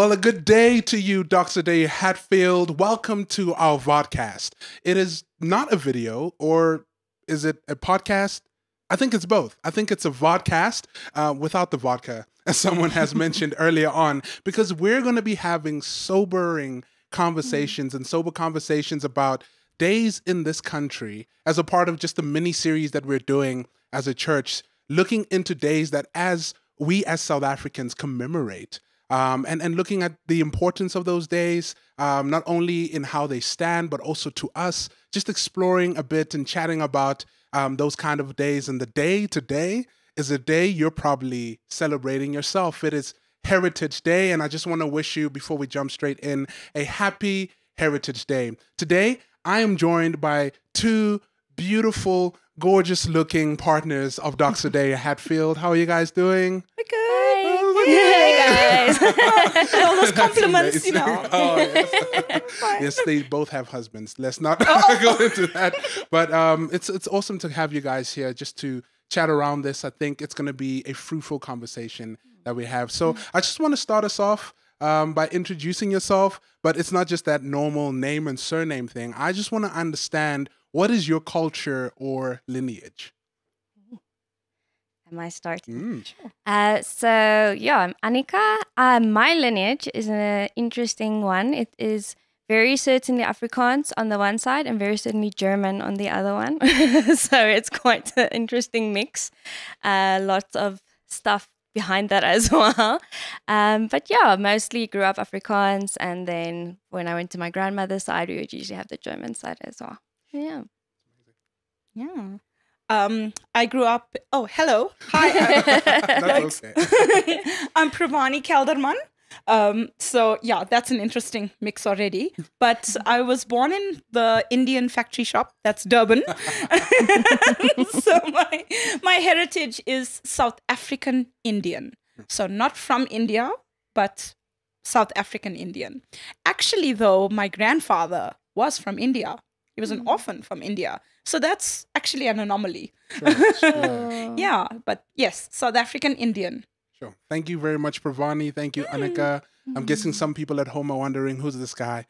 Well, a good day to you, Dr. Day Hatfield. Welcome to our vodcast. It is not a video, or is it a podcast? I think it's both. I think it's a vodcast without the vodka, as someone has mentioned earlier on, because we're going to be having sobering conversations and sober conversations about days in this country as a part of just the mini series that we're doing as a church, looking into days that as we as South Africans commemorate. And looking at the importance of those days, not only in how they stand, but also to us, just exploring a bit and chatting about those kind of days. And the day today is a day you're probably celebrating yourself. It is Heritage Day, and I just want to wish you, before we jump straight in, a happy Heritage Day. Today, I am joined by two beautiful, gorgeous-looking partners of Dr. Day Hatfield. How are you guys doing? We're good. Hey guys. All those compliments, you know. Oh, yes. Yes, they both have husbands. Let's not go into that. But it's awesome to have you guys here just to chat around this. I think it's going to be a fruitful conversation that we have. So I just want to start us off by introducing yourself, but it's not just that normal name and surname thing. I just want to understand, what is your culture or lineage? Am I starting? Sure. So yeah, I'm Annika. My lineage is an interesting one. It is very certainly Afrikaans on the one side and very certainly German on the other one. So it's quite an interesting mix. Lots of stuff behind that as well. But yeah, mostly grew up Afrikaans, and then when I went to my grandmother's side, we would usually have the German side as well. Yeah. Yeah. I grew up. Oh, hello. Hi. That's okay. I'm Pravani Kelderman. So yeah, that's an interesting mix already. But I was born in the Indian factory shop. That's Durban. So my heritage is South African Indian. So not from India, but South African Indian. Actually, though, my grandfather was from India. He was an orphan from India. So that's actually an anomaly. Sure. Yeah, but yes, South African Indian. Sure. Thank you very much, Pravani. Thank you, Annika. I'm guessing some people at home are wondering, who's this guy?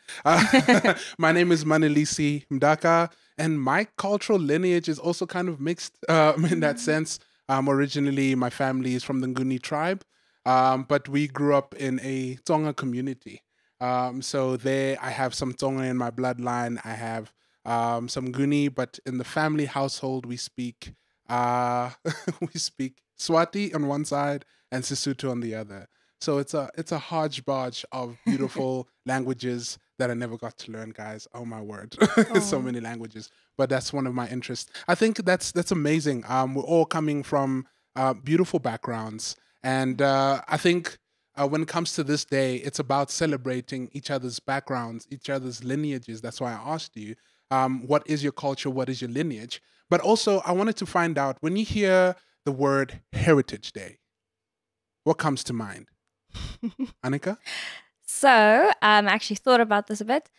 My name is Manelisi Mdaka, and my cultural lineage is also kind of mixed in that sense. Originally, my family is from the Nguni tribe, but we grew up in a Tsonga community. So there I have some Tsonga in my bloodline. I have some Nguni, but in the family household, we speak Swati on one side and Sesotho on the other. So it's a hodgepodge of beautiful languages that I never got to learn, guys. Oh my word, so many languages. But that's one of my interests. I think that's amazing. We're all coming from beautiful backgrounds, and I think when it comes to this day, it's about celebrating each other's backgrounds, each other's lineages. That's why I asked you, what is your culture? What is your lineage? But also, I wanted to find out, when you hear the word Heritage Day, what comes to mind? Annika? So I actually thought about this a bit.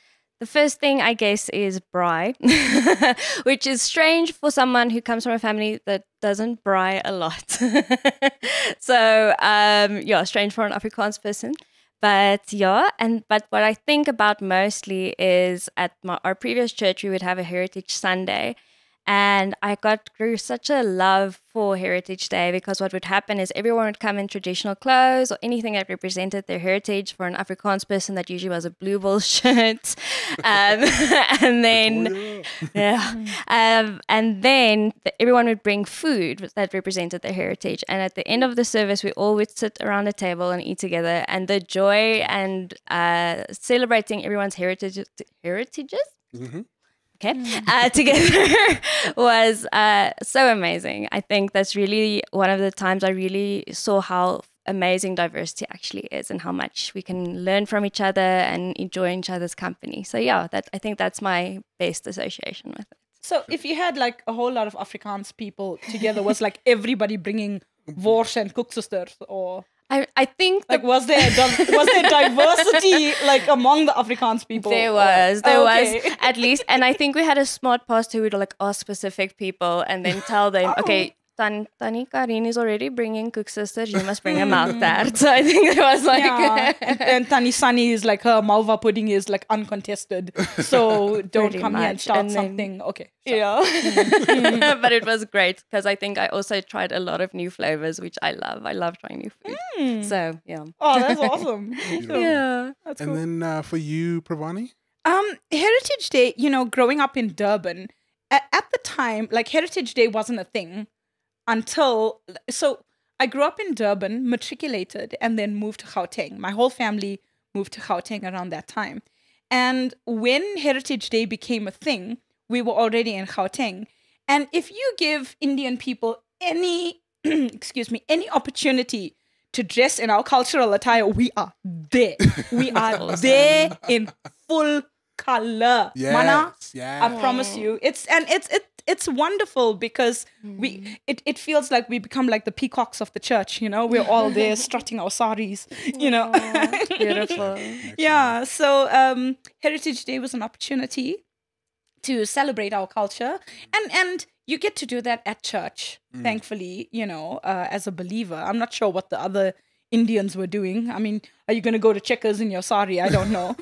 The first thing, I guess, is braai, which is strange for someone who comes from a family that doesn't braai a lot. So yeah, strange for an Afrikaans person. But yeah, but what I think about mostly is at our previous church, we would have a Heritage Sunday. And I grew such a love for Heritage Day, because what would happen is everyone would come in traditional clothes or anything that represented their heritage. For an Afrikaans person, that usually was a blue ball shirt. And then, everyone would bring food that represented their heritage. And at the end of the service, we all would sit around a table and eat together. And the joy and celebrating everyone's heritages. Mm-hmm. Together was so amazing. I think that's really one of the times I really saw how amazing diversity actually is, and how much we can learn from each other and enjoy each other's company. So yeah, I think that's my best association with it. So if you had like a whole lot of Afrikaans people together, was like everybody bringing wors and koeksisters, or? I think like was there diversity like among the Afrikaans people? There was at least, and I think we had a smart pastor who would like ask specific people and then tell them, okay, Tani Karin is already bringing Cook Sisters. You must bring a milk tart. So I think it was like... Yeah. and Tani Sunny is like, her malva pudding is like uncontested. So don't Pretty come here and much. start And then- something. Okay. sure. Yeah. But it was great because I think I also tried a lot of new flavors, which I love. I love trying new food. So, yeah. Oh, that's awesome. Beautiful. Yeah. That's And cool. then for you, Pravani? Heritage Day, you know, growing up in Durban, at the time, like Heritage Day wasn't a thing until, so I grew up in Durban, matriculated, and then moved to Gauteng. My whole family moved to Gauteng around that time. And when Heritage Day became a thing, we were already in Gauteng. And if you give Indian people any, any opportunity to dress in our cultural attire, we are there. We are there in full color. Yes. Mana, Yes. I promise you. It's wonderful because it feels like we become like the peacocks of the church, you know? We're all there strutting our saris, you know? Beautiful. Yeah, so Heritage Day was an opportunity to celebrate our culture, and you get to do that at church, thankfully, you know, as a believer. I'm not sure what the other Indians were doing. I mean, are you going to go to Checkers in your sari? I don't know.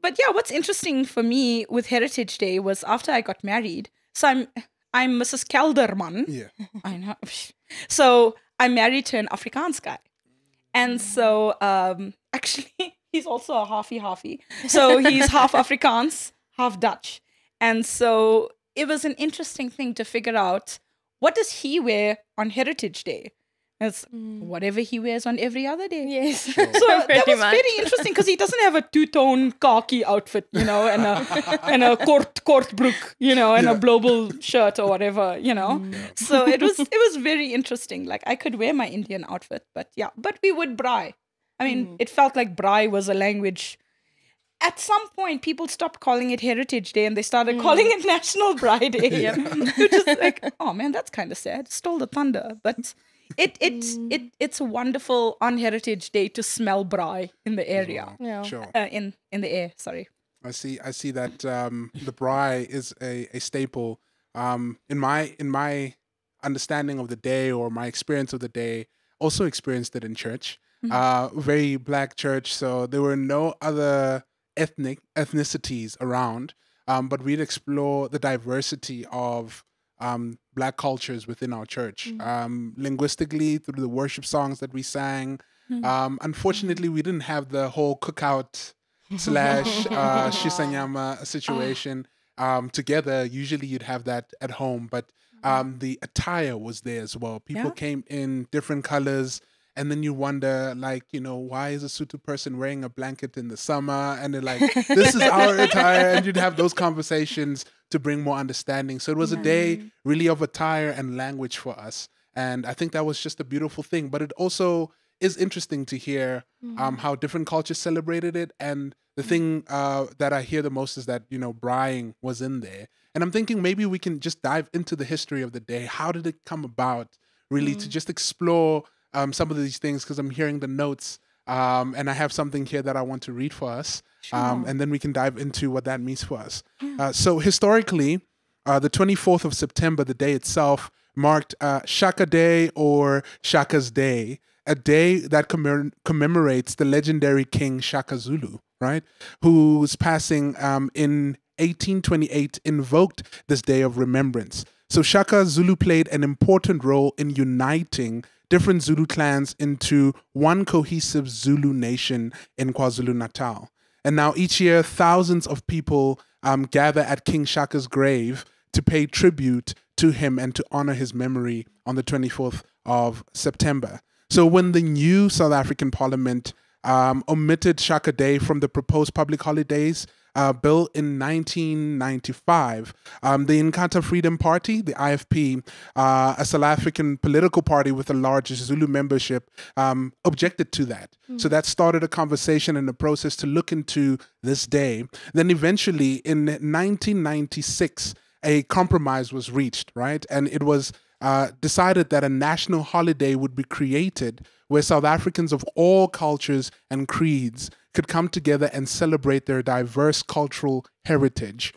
But yeah, what's interesting for me with Heritage Day was after I got married. So I'm Mrs. Kelderman. Yeah. I know. So I'm married to an Afrikaans guy. And so actually he's also a halfy. So he's half Afrikaans, half Dutch. And so it was an interesting thing to figure out, what does he wear on Heritage Day? It's whatever he wears on every other day. Yes. So that Pretty was much. very interesting because he doesn't have a two-tone khaki outfit, you know, and a kort broek, you know, and a global shirt or whatever, you know. So it was very interesting. Like I could wear my Indian outfit, but we would braai. I mean, it felt like braai was a language. At some point, people stopped calling it Heritage Day and they started calling it National Braai Day. Which is like, oh man, that's kind of sad. Stole the thunder, but. It's wonderful on Heritage Day to smell braai in the area, Yeah. Sure. in the air. Sorry. I see that the braai is a staple. In my understanding of the day or my experience of the day, also experienced it in church. Very black church, so there were no other ethnicities around. But we'd explore the diversity of black cultures within our church. Linguistically, through the worship songs that we sang. Unfortunately, we didn't have the whole cookout / shisanyama situation together. Usually you'd have that at home, but the attire was there as well. People came in different colors. And then you wonder, like, you know, why is a Sotho person wearing a blanket in the summer? And they're like, this is our attire. And you'd have those conversations to bring more understanding. So it was a day really of attire and language for us. And I think that was just a beautiful thing. But it also is interesting to hear how different cultures celebrated it. And the thing that I hear the most is that, you know, braaiing was in there. And I'm thinking maybe we can just dive into the history of the day. How did it come about, really, to just explore some of these things, because I'm hearing the notes and I have something here that I want to read for us. And then we can dive into what that means for us. So historically, the 24th of September, the day itself, marked Shaka Day or Shaka's Day, a day that commemorates the legendary King Shaka Zulu, right? Whose passing in 1828 invoked this day of remembrance. So Shaka Zulu played an important role in uniting different Zulu clans into one cohesive Zulu nation in KwaZulu-Natal. And now each year, thousands of people gather at King Shaka's grave to pay tribute to him and to honor his memory on the 24th of September. So when the new South African Parliament omitted Shaka Day from the proposed public holidays bill in 1995, the Inkatha Freedom Party, the IFP, a South African political party with the largest Zulu membership, objected to that. So that started a conversation and a process to look into this day. Then eventually in 1996, a compromise was reached, right? And it was decided that a national holiday would be created where South Africans of all cultures and creeds could come together and celebrate their diverse cultural heritage,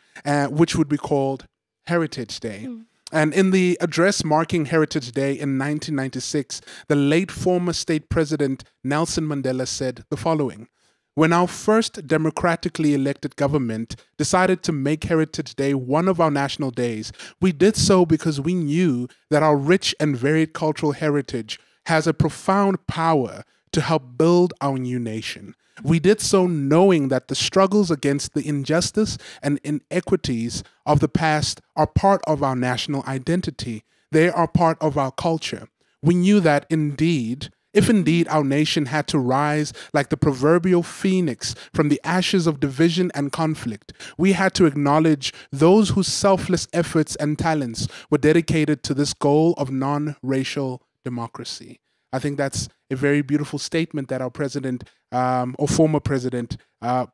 which would be called Heritage Day. And in the address marking Heritage Day in 1996, the late former state president Nelson Mandela said the following: "When our first democratically elected government decided to make Heritage Day one of our national days, we did so because we knew that our rich and varied cultural heritage has a profound power to help build our new nation. We did so knowing that the struggles against the injustice and inequities of the past are part of our national identity. They are part of our culture. We knew that if indeed our nation had to rise like the proverbial phoenix from the ashes of division and conflict, we had to acknowledge those whose selfless efforts and talents were dedicated to this goal of non-racial democracy." I think that's a very beautiful statement that our president or former president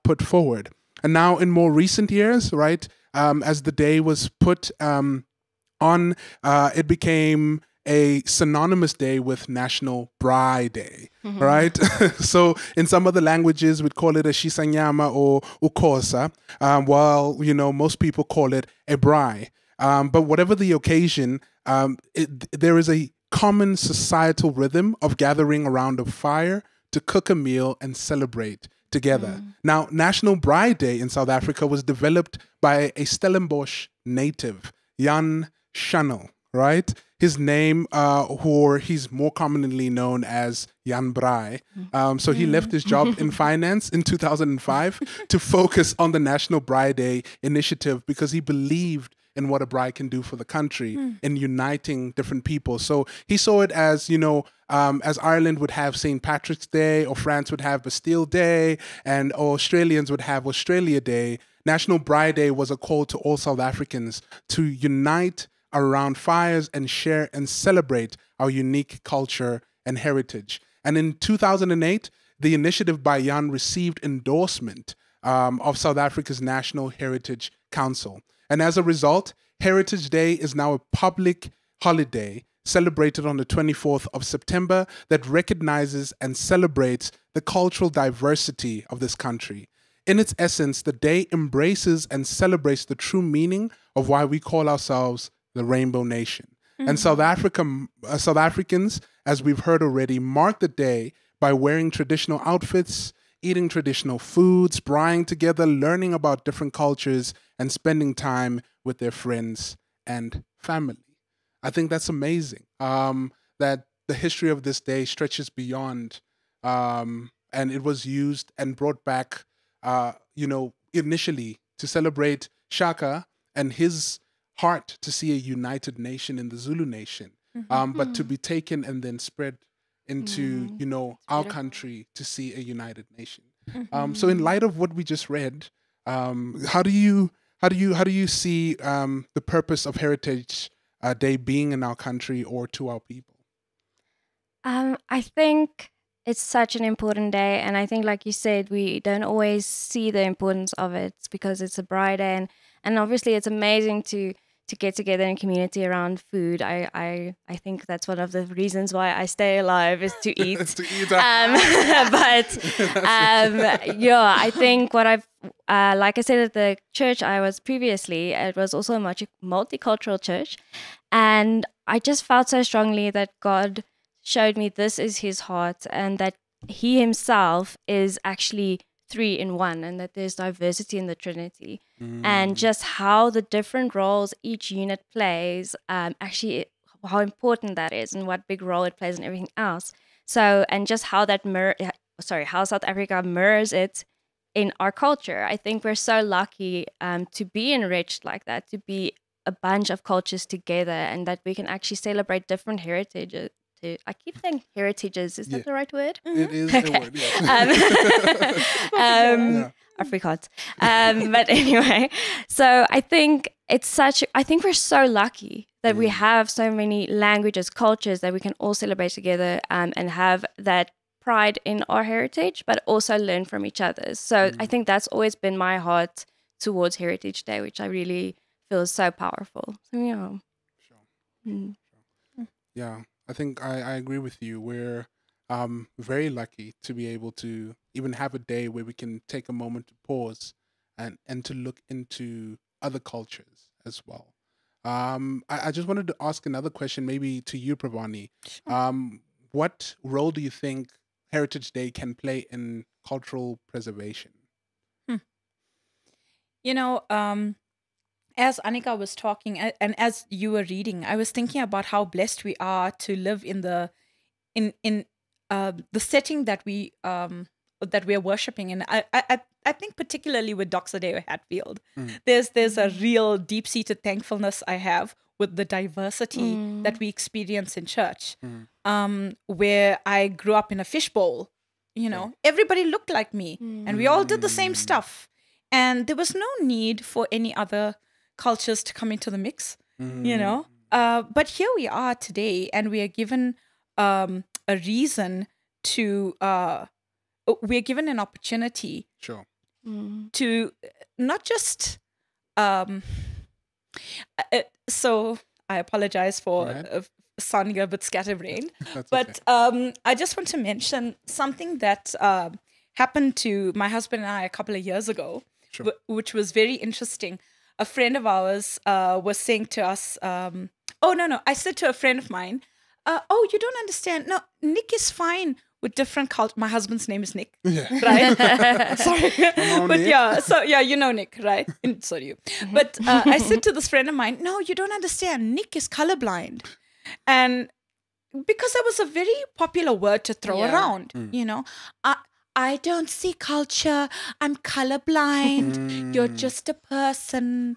put forward. And now in more recent years, right, as the day was put on, it became a synonymous day with National Braai Day, right? So in some other languages, we'd call it a shisanyama or ukosa, while, most people call it a braai. But whatever the occasion, there is a common societal rhythm of gathering around a fire to cook a meal and celebrate together. Now, National Braai Day in South Africa was developed by a Stellenbosch native, Jan Schnell, right? His name, or he's more commonly known as Jan Braai. So he left his job in finance in 2005 to focus on the National Braai Day initiative because he believed in what a braai can do for the country in uniting different people. So he saw it as, as Ireland would have St. Patrick's Day, or France would have Bastille Day, and Australians would have Australia Day. National Braai Day was a call to all South Africans to unite around fires and share and celebrate our unique culture and heritage. And in 2008, the initiative by Jan received endorsement of South Africa's National Heritage Council. And as a result, Heritage Day is now a public holiday celebrated on the 24th of September that recognizes and celebrates the cultural diversity of this country. In its essence, the day embraces and celebrates the true meaning of why we call ourselves the Rainbow Nation. And South Africans, as we've heard already, mark the day by wearing traditional outfits, eating traditional foods, braaiing together, learning about different cultures, and spending time with their friends and family. I think that's amazing, that the history of this day stretches beyond, and it was used and brought back, initially to celebrate Shaka and his heart to see a united nation in the Zulu nation, but to be taken and then spread into, our country to see a united nation. So in light of what we just read, how do you see the purpose of Heritage Day being in our country or to our people? I think it's such an important day, and I think, like you said, we don't always see the importance of it because it's a braai day, and obviously it's amazing to get together in community around food. I think that's one of the reasons why I stay alive is to eat. To eat. I think what I've like I said, at the church I was previously, it was also a multicultural church, and I just felt so strongly that God showed me this is his heart, and that he himself is actually 3 in 1, and that there's diversity in the Trinity, and just how the different roles each unit plays, actually how important that is and what big role it plays in everything else. So, and just how that how South Africa mirrors it in our culture. I think we're so lucky to be enriched like that, to be a bunch of cultures together, and that we can actually celebrate different heritages. I keep saying heritages. Is that the right word? It is the word, yes. Afrikaans. But anyway, so I think we're so lucky that we have so many languages, cultures that we can all celebrate together, and have that pride in our heritage, but also learn from each other. So I think that's always been my heart towards Heritage Day, which I really feel is so powerful. So yeah. Sure. Yeah. I think I agree with you. We're very lucky to be able to even have a day where we can take a moment to pause and to look into other cultures as well. I just wanted to ask another question, maybe to you, Pravani. What role do you think Heritage Day can play in cultural preservation? You know, as Anika was talking and as you were reading, I was thinking about how blessed we are to live in the setting that we are worshiping. And I think particularly with Doxadeo Hatfield, there's a real deep-seated thankfulness I have with the diversity that we experience in church. Where I grew up in a fishbowl, everybody looked like me and we all did the same stuff. And there was no need for any other cultures to come into the mix, But here we are today, and we are given a reason to, we're given an opportunity to not just, so I apologize for sounding a bit scatterbrained, but I just want to mention something that happened to my husband and I a couple of years ago. Which was very interesting. A friend of ours was saying to us, I said to a friend of mine, you don't understand. No, Nick is fine with different cultures. My husband's name is Nick, right? Sorry. But Nick. You know Nick, right? So do you. But I said to this friend of mine, no, you don't understand. Nick is colorblind. And because that was a very popular word to throw around, I don't see culture. I'm colorblind. You're just a person.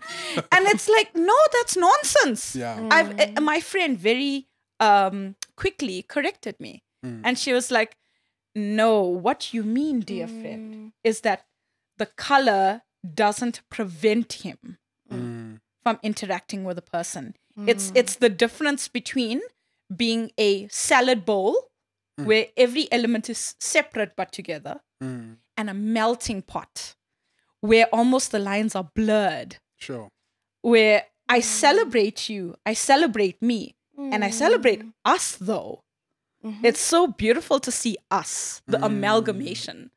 And it's like, no, that's nonsense. My friend very quickly corrected me. And she was like, no, what you mean, dear friend, is that the color doesn't prevent him from interacting with a person. It's the difference between being a salad bowl where every element is separate but together, and a melting pot where almost the lines are blurred. Where I celebrate you, I celebrate me, and I celebrate us though. It's so beautiful to see us, the amalgamation.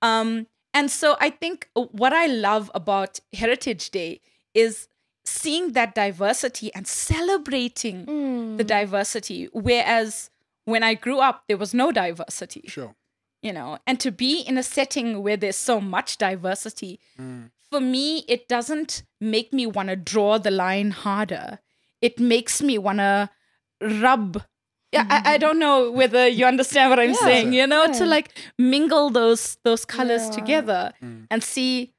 And so I think what I love about Heritage Day is seeing that diversity and celebrating the diversity, whereas when I grew up, there was no diversity. And to be in a setting where there's so much diversity, for me, it doesn't make me want to draw the line harder. It makes me want to rub. I don't know whether you understand what I'm saying, to like mingle those colors together and see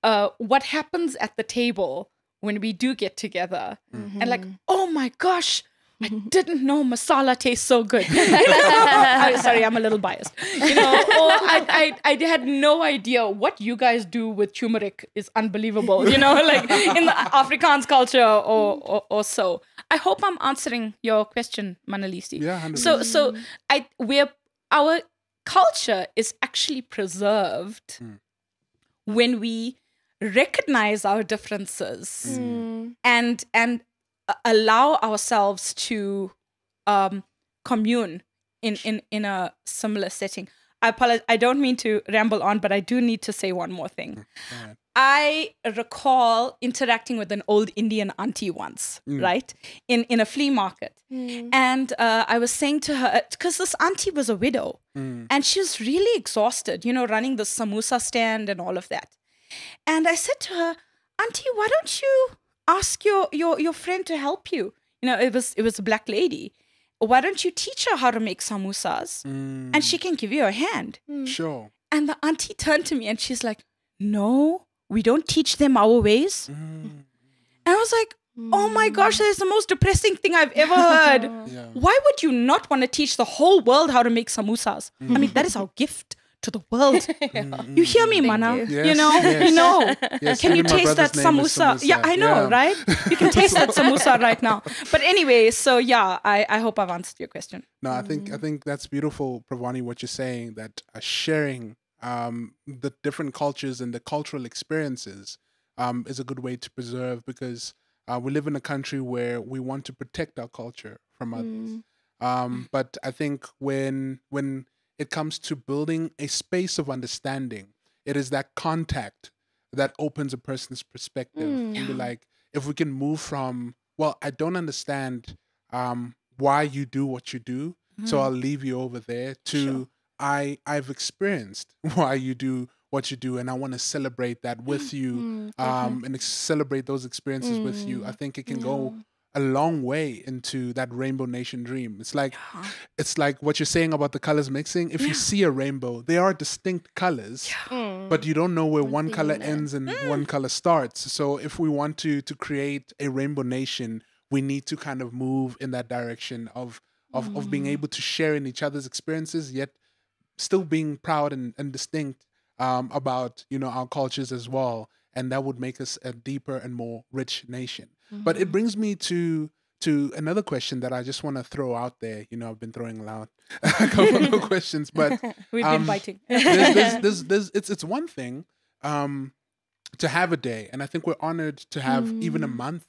what happens at the table when we do get together. And like, oh my gosh, I didn't know masala tastes so good. Sorry, I'm a little biased. Or I had no idea what you guys do with turmeric is unbelievable. Like in the Afrikaans culture or so. I hope I'm answering your question, Manalisi. Yeah, 100%. So our culture is actually preserved when we recognize our differences and allow ourselves to commune in a similar setting. I apologize. I don't mean to ramble on, but I do need to say one more thing. I recall interacting with an old Indian auntie once, right? In a flea market. And I was saying to her, because this auntie was a widow and she was really exhausted, running the samosa stand and all of that. And I said to her, Auntie, why don't you ask your friend to help you? It was a black lady. Why don't you teach her how to make samosas and she can give you a hand? Sure. And the auntie turned to me and she's like, no, we don't teach them our ways. And I was like, oh my gosh, that is the most depressing thing I've ever heard. Why would you not want to teach the whole world how to make samosas? I mean, that is our gift to the world. You hear me, Mana? Yes. Can you taste that samosa? Yeah, I know, right? You can taste that samosa right now. But anyway, so I hope I've answered your question. No, I think that's beautiful, Pravani, what you're saying, that sharing the different cultures and the cultural experiences is a good way to preserve, because we live in a country where we want to protect our culture from others. But I think when it comes to building a space of understanding, it is that contact that opens a person's perspective. And be like, if we can move from well, I don't understand why you do what you do, so I'll leave you over there, to Sure. I've experienced why you do what you do, and I want to celebrate that with you, and celebrate those experiences with you. I think it can go a long way into that Rainbow Nation dream. It's like what you're saying about the colors mixing. If you see a rainbow, they are distinct colors, but you don't know where one color ends and one color starts. So if we want to create a Rainbow Nation, we need to kind of move in that direction of being able to share in each other's experiences, yet still being proud and distinct about, you know, our cultures as well, and that would make us a deeper and more rich nation. But it brings me to another question that I just want to throw out there. You know, I've been throwing out a couple of questions, but We've been biting. it's one thing to have a day, and I think we're honored to have even a month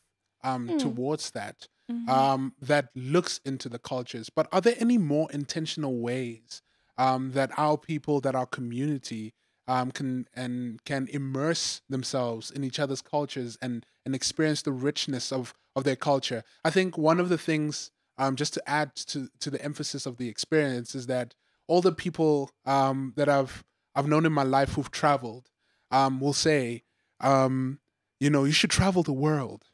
towards that, that looks into the cultures. But are there any more intentional ways that our people, that our community can immerse themselves in each other's cultures and experience the richness of their culture? I think one of the things, just to add to the emphasis of the experience, is that all the people that I've known in my life who've traveled will say, you know, you should travel the world,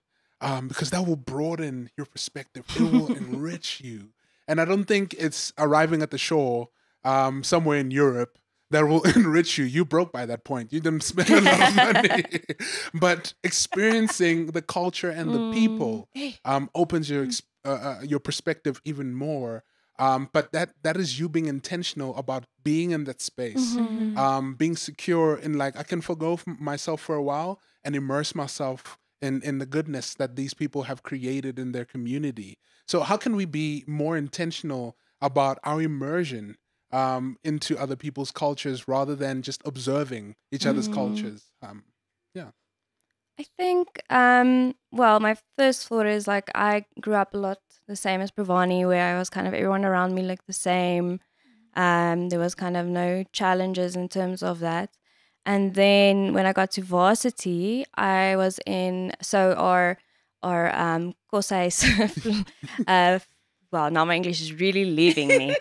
because that will broaden your perspective. It will enrich you. And I don't think it's arriving at the shore somewhere in Europe that will enrich you. You broke by that point. You didn't spend a lot of money. But experiencing the culture and the people opens your perspective even more. But that is you being intentional about being in that space, being secure in, like, I can forgo myself for a while and immerse myself in the goodness that these people have created in their community. So how can we be more intentional about our immersion into other people's cultures rather than just observing each other's cultures? Yeah. I think, well, my first thought is, like, I grew up a lot the same as Pravani, where I was kind of, everyone around me looked the same. There was kind of no challenges in terms of that. And then when I got to varsity, I was in, so our Kosais, well, now my English is really leaving me.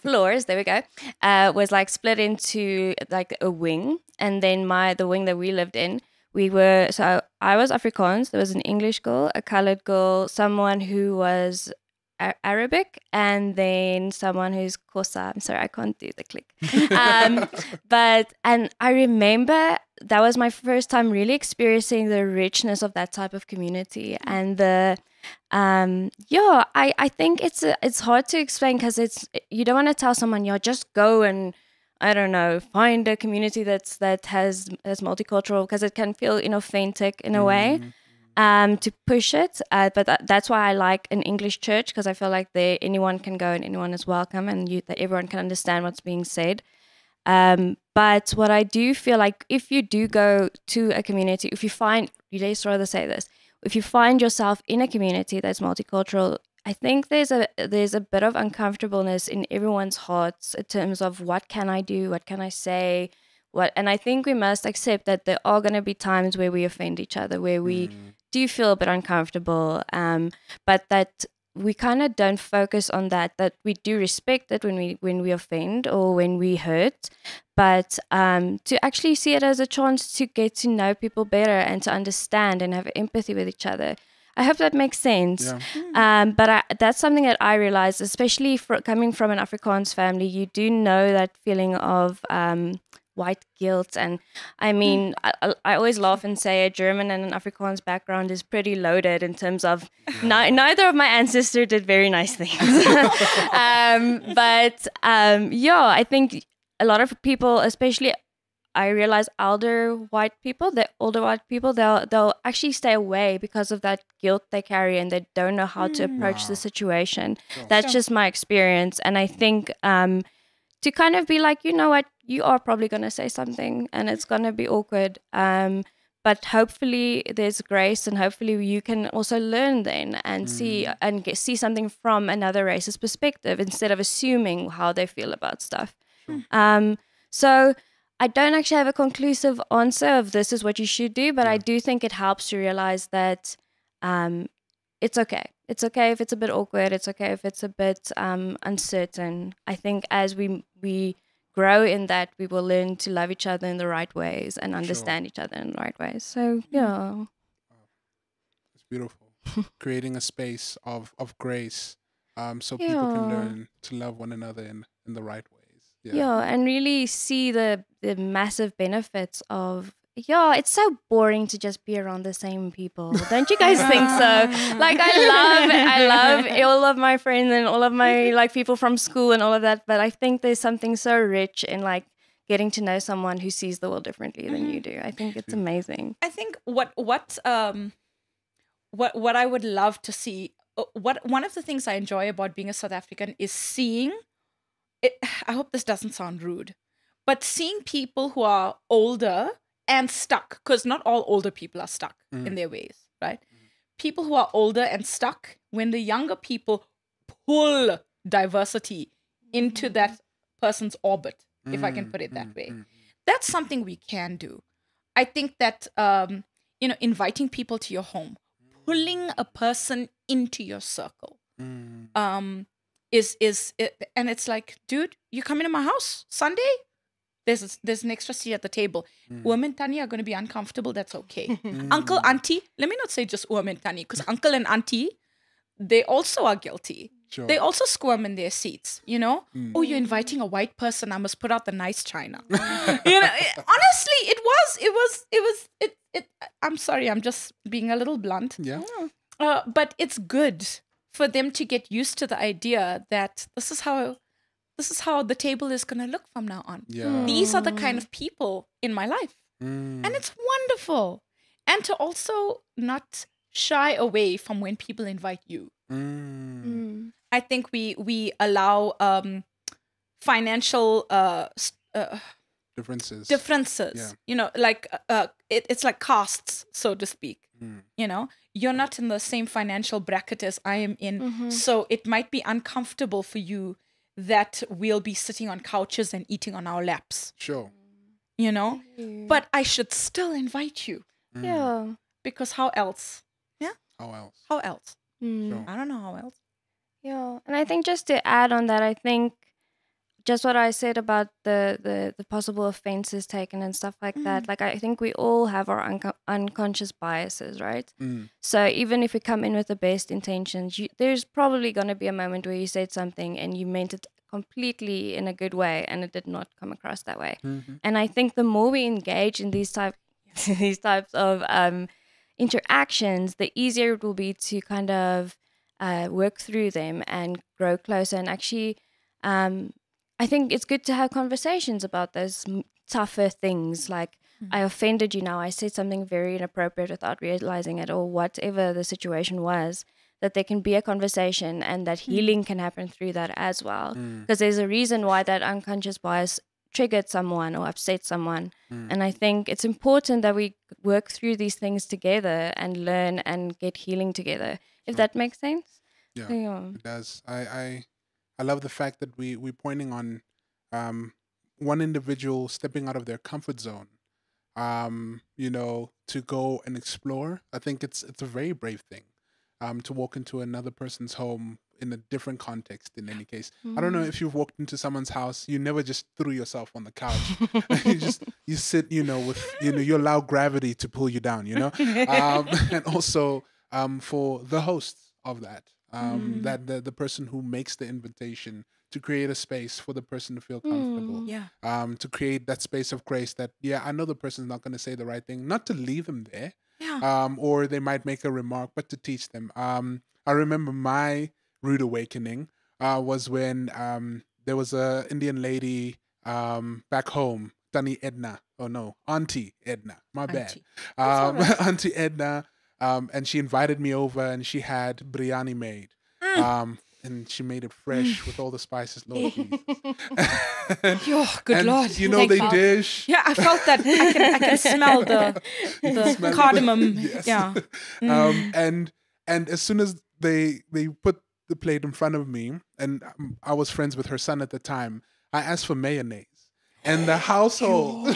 Floors, there we go, was like split into like a wing. And then the wing that we lived in, so I was Afrikaans. There was an English girl, a colored girl, someone who was Arabic, and then someone who's Xhosa. I'm sorry, I can't do the click. And I remember that was my first time really experiencing the richness of that type of community. And I think it's hard to explain, because you don't want to tell someone, just go and, I don't know, find a community that has multicultural, because it can feel inauthentic in a way. To push it, but that's why I like an English church, because I feel like there anyone can go and anyone is welcome, and that everyone can understand what's being said. But what I do feel like, if you do go to a community, if you find yourself in a community that's multicultural, I think there's a bit of uncomfortableness in everyone's hearts in terms of, what can I do, what can I say, and I think we must accept that there are going to be times where we offend each other, where we do feel a bit uncomfortable, but that we kind of don't focus on that we do respect it when we offend or when we hurt, but to actually see it as a chance to get to know people better and to understand and have empathy with each other. I hope that makes sense. Yeah. But that's something that I realized, especially coming from an Afrikaans family. You do know that feeling of white guilt. And I mean, I always laugh and say a German and an Afrikaans background is pretty loaded in terms of neither of my ancestors did very nice things. I think a lot of people, especially I realize older white people, they'll actually stay away because of that guilt they carry, and they don't know how to approach the situation. That's just my experience. And I think to kind of be like, you know what, you are probably going to say something and it's going to be awkward. But hopefully there's grace, and hopefully you can also learn then and see something from another race's perspective instead of assuming how they feel about stuff. So I don't actually have a conclusive answer of this is what you should do, but I do think it helps to realize that it's okay. It's okay if it's a bit awkward. It's okay if it's a bit uncertain. I think as we grow in that, we will learn to love each other in the right ways and understand each other in the right ways. So yeah, It's beautiful. Creating a space of grace, so people can learn to love one another in the right ways. yeah, and really see the massive benefits of. Yeah, it's so boring to just be around the same people. Don't you guys think so? Like I love all of my friends and all of my like people from school and all of that, but I think there's something so rich in like getting to know someone who sees the world differently than you do. I think it's amazing. I think what I would love to see, one of the things I enjoy about being a South African is seeing it. I hope this doesn't sound rude, but seeing people who are older and stuck, because not all older people are stuck in their ways, right? People who are older and stuck, when the younger people pull diversity into that person's orbit, if I can put it that way, that's something we can do. I think that, inviting people to your home, pulling a person into your circle, is and it's like, dude, you come into my house Sunday, there's an extra seat at the table. Oom and Tannie are going to be uncomfortable. That's okay. Uncle, auntie, let me not say just Oom and Tannie, because uncle and auntie, they also are guilty. Sure. They also squirm in their seats, Oh, you're inviting a white person. I must put out the nice china. Honestly, it was. I'm sorry, I'm just being a little blunt. Yeah. But it's good for them to get used to the idea that this is how the table is going to look from now on. Yeah. These are the kind of people in my life. And it's wonderful. And to also not shy away from when people invite you. I think we allow financial differences. Yeah. Like it's like castes, so to speak. You're not in the same financial bracket as I am in. So it might be uncomfortable for you that we'll be sitting on couches and eating on our laps. Sure. But I should still invite you. Yeah. Because how else? Yeah? How else? Sure. I don't know how else. Yeah. And I think just to add on that, I think just what I said about the possible offenses taken and stuff like that, like I think we all have our unconscious biases, right? So even if we come in with the best intentions, there's probably going to be a moment where you said something and you meant it completely in a good way and it did not come across that way. And I think the more we engage in these types of interactions, the easier it will be to kind of work through them and grow closer. And actually, I think it's good to have conversations about those tougher things. Like, I offended you now. I said something very inappropriate without realizing it, or whatever the situation was, that there can be a conversation and that healing can happen through that as well. Because there's a reason why that unconscious bias triggered someone or upset someone. And I think it's important that we work through these things together and learn and get healing together, if that makes sense. Yeah, Yeah. it does. I love the fact that we're pointing on one individual stepping out of their comfort zone, to go and explore. I think it's a very brave thing, to walk into another person's home in a different context. In any case, I don't know if you've walked into someone's house. You never just threw yourself on the couch. you sit, with you allow gravity to pull you down. And also for the hosts of that. That the person who makes the invitation to create a space for the person to feel comfortable. To create that space of grace that, I know the person's not going to say the right thing, not to leave them there. Or they might make a remark, but to teach them. I remember my rude awakening was when there was a Indian lady back home, Auntie Edna. My bad. Auntie Edna. And she invited me over and she had biryani made. And she made it fresh with all the spices, Lord Jesus. Good Lord. They dish. Yeah, I felt that. I can smell the cardamom. Yes. Yeah. And as soon as they put the plate in front of me, and I was friends with her son at the time, I asked for mayonnaise. And the household,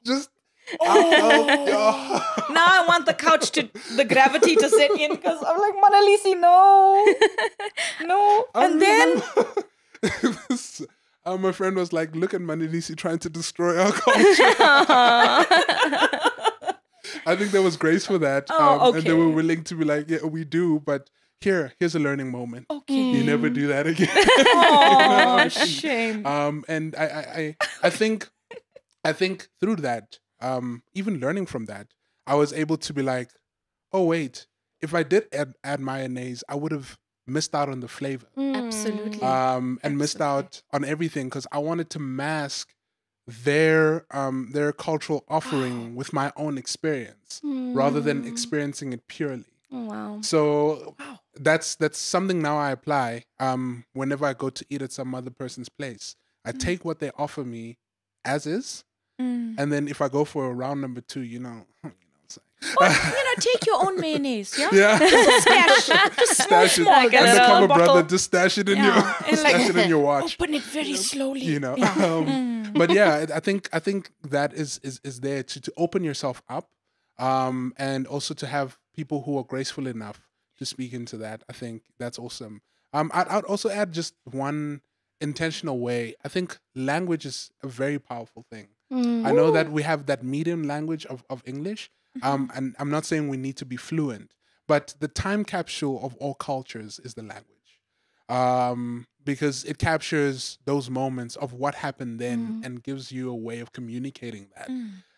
just Oh, now I want the couch the gravity to set in because I'm like, Manalisi, no. And then my friend was like, look at Manilisi trying to destroy our culture. I think there was grace for that. And they were willing to be like, yeah, we do, but here's a learning moment. Okay. You never do that again. Oh, shame. And I think through that, even learning from that, I was able to be like, oh wait, if I did add mayonnaise, I would have missed out on the flavor. Absolutely. And missed out on everything because I wanted to mask their cultural offering with my own experience rather than experiencing it purely. Oh, wow. So that's something now I apply whenever I go to eat at some other person's place. I take what they offer me as is, and then if I go for a round number 2, Take your own mayonnaise, yeah? Yeah. Just Stash it. small. Like a Undercover bottle. brother, just stash it in Yeah. your And stash it in your watch. Open it very slowly. Yeah. But yeah, I think that is there to open yourself up, and also to have people who are graceful enough to speak into that. I think that's awesome. I'd also add just one intentional way. I think language is a very powerful thing. I know that we have that medium language of English, and I'm not saying we need to be fluent, but the time capsule of all cultures is the language. Because it captures those moments of what happened then and gives you a way of communicating that.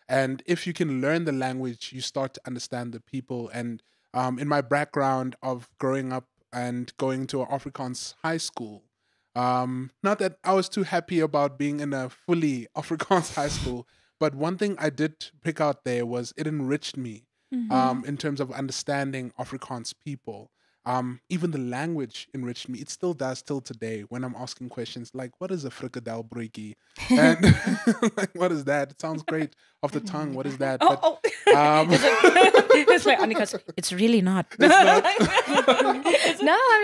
And if you can learn the language, you start to understand the people. And in my background of growing up and going to an Afrikaans high school, not that I was too happy about being in a fully Afrikaans high school, but one thing I did pick out there was it enriched me in terms of understanding Afrikaans people. Even the language enriched me. It still does till today when I'm asking questions like, what is a frikadel broodjie? And like, what is that? It sounds great off the tongue. What is that? It's like, Annika's, it's really not. No, I'm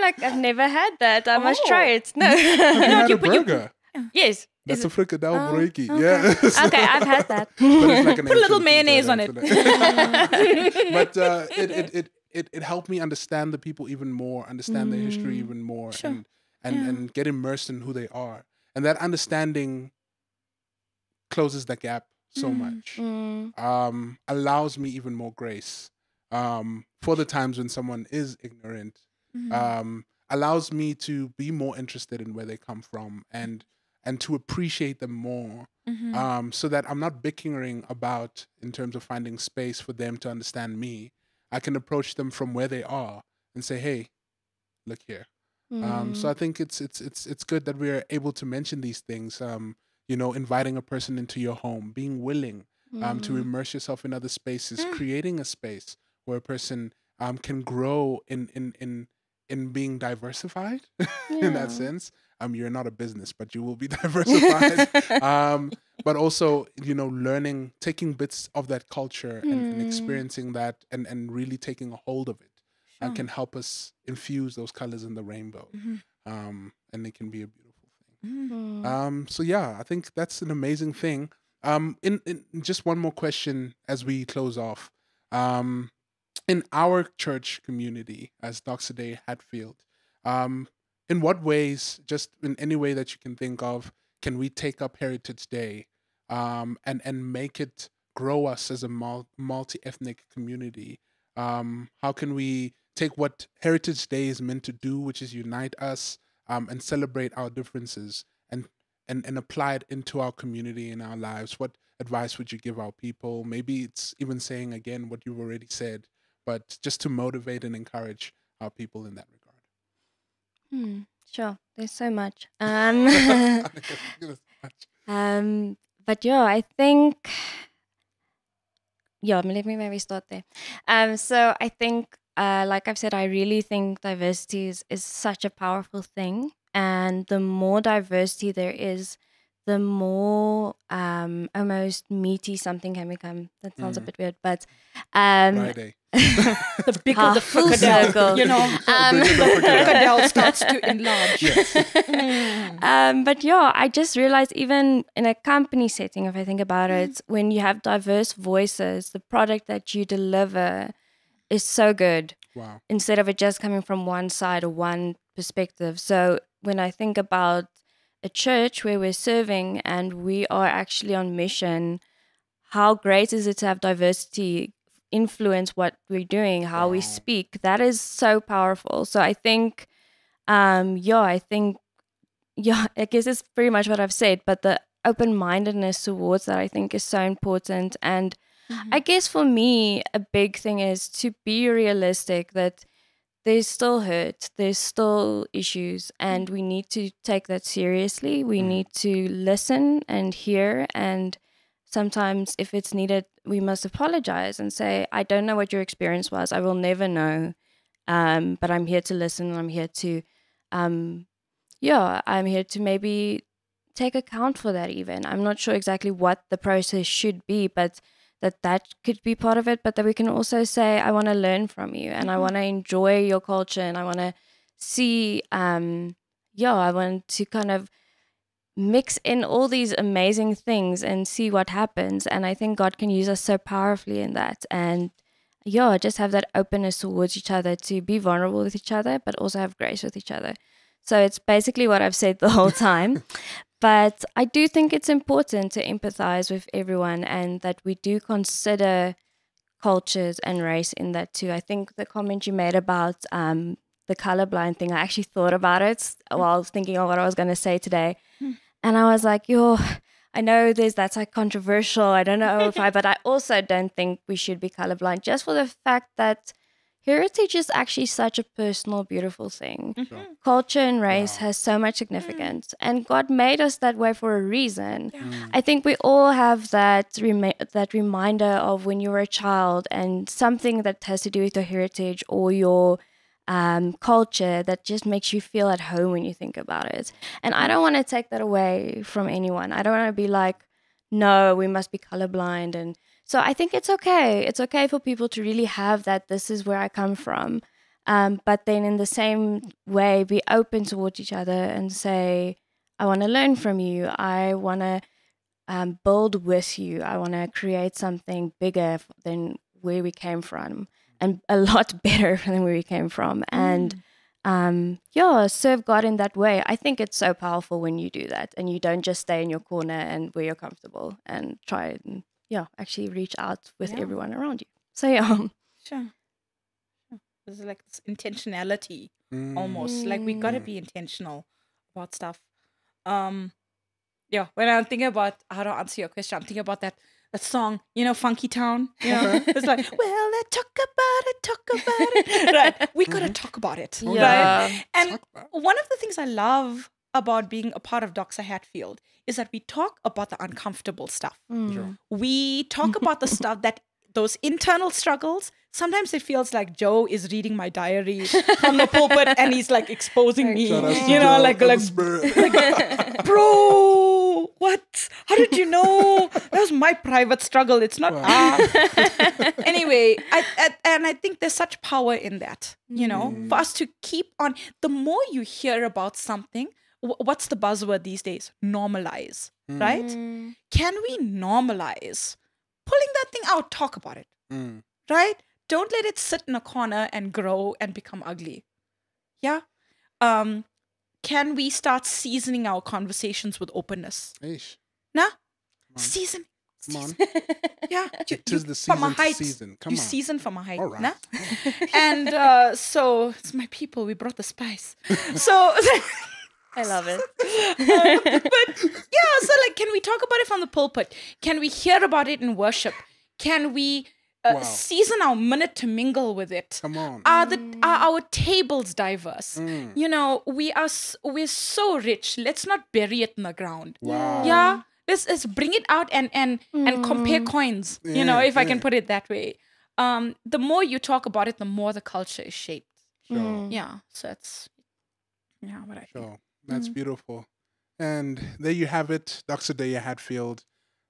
like, I've never had that. I must try it. No. Have you had a burger? Yes. That's a frikadel broodjie. Okay. Yeah. Okay, I've had that. But it's like an Put a little ancient mayonnaise pizza, on it. But it helped me understand the people even more, understand their history even more, Sure. and get immersed in who they are. And that understanding closes the gap so much. Allows me even more grace for the times when someone is ignorant. Allows me to be more interested in where they come from and to appreciate them more, so that I'm not bickering about in terms of finding space for them to understand me. I can approach them from where they are and say, "Hey, look here." So I think it's good that we are able to mention these things. Inviting a person into your home, being willing to immerse yourself in other spaces, creating a space where a person can grow in being diversified in that sense. You're not a business, but you will be diversified. But also, learning, taking bits of that culture and experiencing that and really taking a hold of it can help us infuse those colors in the rainbow. And it can be a beautiful thing. So yeah, I think that's an amazing thing. In just one more question as we close off. In our church community as Doxa Day Hatfield, in what ways, just in any way that you can think of, can we take up Heritage Day and make it grow us as a multi-ethnic community? How can we take what Heritage Day is meant to do, which is unite us and celebrate our differences, and apply it into our community and our lives? What advice would you give our people? Maybe it's even saying again what you've already said, but just to motivate and encourage our people in that regard. Sure. There's so much. But yeah, I think. Yeah, let me maybe start there. So I think, like I've said, I really think diversity is such a powerful thing, and the more diversity there is, the more almost meaty something can become. That sounds a bit weird, but Friday. The bigger the full fricadelle, circle. you know, the fricadelle starts to enlarge. Yes. But yeah, I just realized even in a company setting, if I think about it, when you have diverse voices, the product that you deliver is so good. Wow. Instead of it just coming from one side or one perspective. So when I think about a church where we're serving and we are actually on mission, how great is it to have diversity influence what we're doing, how we speak? That is so powerful. So I think, I guess it's pretty much what I've said, but the open-mindedness towards that I think is so important. And I guess for me, a big thing is to be realistic that there's still hurt, there's still issues, and we need to take that seriously. We need to listen and hear, and sometimes if it's needed, we must apologize and say, I don't know what your experience was. I will never know, but I'm here to listen. I'm here to, I'm here to maybe take account for that even. I'm not sure exactly what the process should be, but that could be part of it, but that we can also say, I want to learn from you and I want to enjoy your culture and I want to see, I want to kind of mix in all these amazing things and see what happens. And I think God can use us so powerfully in that. And just have that openness towards each other to be vulnerable with each other, but also have grace with each other. So it's basically what I've said the whole time. But I do think it's important to empathize with everyone and that we do consider cultures and race in that too. I think the comment you made about the colorblind thing, I actually thought about it while I was thinking of what I was going to say today. And I was like, I know that's like controversial. I don't know but I also don't think we should be colorblind just for the fact that heritage is actually such a personal, beautiful thing. Culture and race has so much significance, and God made us that way for a reason. I think we all have that reminder of when you were a child and something that has to do with your heritage or your culture that just makes you feel at home when you think about it. And I don't want to take that away from anyone. I don't want to be like, no, we must be colorblind. And so I think it's okay. It's okay for people to really have that. This is where I come from. But then in the same way, be open towards each other and say, I want to learn from you. I want to build with you. I want to create something bigger than where we came from and a lot better than where we came from. And serve God in that way. I think it's so powerful when you do that and you don't just stay in your corner and where you're comfortable and try and actually reach out with everyone around you. So Sure. There's like this intentionality almost. Like we gotta be intentional about stuff. When I'm thinking about how to answer your question, I'm thinking about that song, Funky Town. It's like, well, let's talk about it. Right. We gotta talk about it. Right. And one of the things I love about being a part of Doxa Hatfield is that we talk about the uncomfortable stuff. Sure. We talk about the stuff that those internal struggles. Sometimes it feels like Joe is reading my diary from the pulpit and he's like exposing me, like bro, what? How did you know? That was my private struggle. It's not. Anyway, I think there's such power in that, for us to keep on. The more you hear about something, what's the buzzword these days? Normalize, right? Can we normalize pulling that thing out? Talk about it, right? Don't let it sit in a corner and grow and become ugly. Yeah. Can we start seasoning our conversations with openness? Eish. Nah? Season. Come on. Yeah. It is the season to season. Come on. Season from a height. All right. Nah? And so it's my people. We brought the spice. So I love it. So like, can we talk about it from the pulpit? Can we hear about it in worship? Can we season our minute to mingle with it? Come on. Are our tables diverse? We're so rich. Let's not bury it in the ground. Wow. Yeah. Let's bring it out and compare coins. If I can put it that way. The more you talk about it, the more the culture is shaped. Sure. Yeah. So that's what I think. That's beautiful. And there you have it, Dr. Daya Hatfield.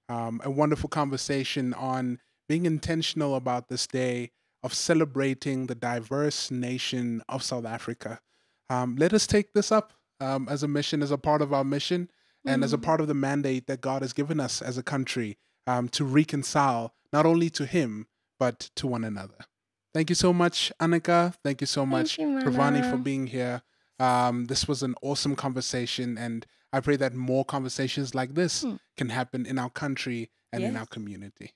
A wonderful conversation on being intentional about this day of celebrating the diverse nation of South Africa. Let us take this up as a mission, as a part of our mission, and as a part of the mandate that God has given us as a country to reconcile not only to Him, but to one another. Thank you so much, Annika. Thank you so much, you, Pravani, for Mana. being here. This was an awesome conversation, and I pray that more conversations like this can happen in our country and in our Yes. community.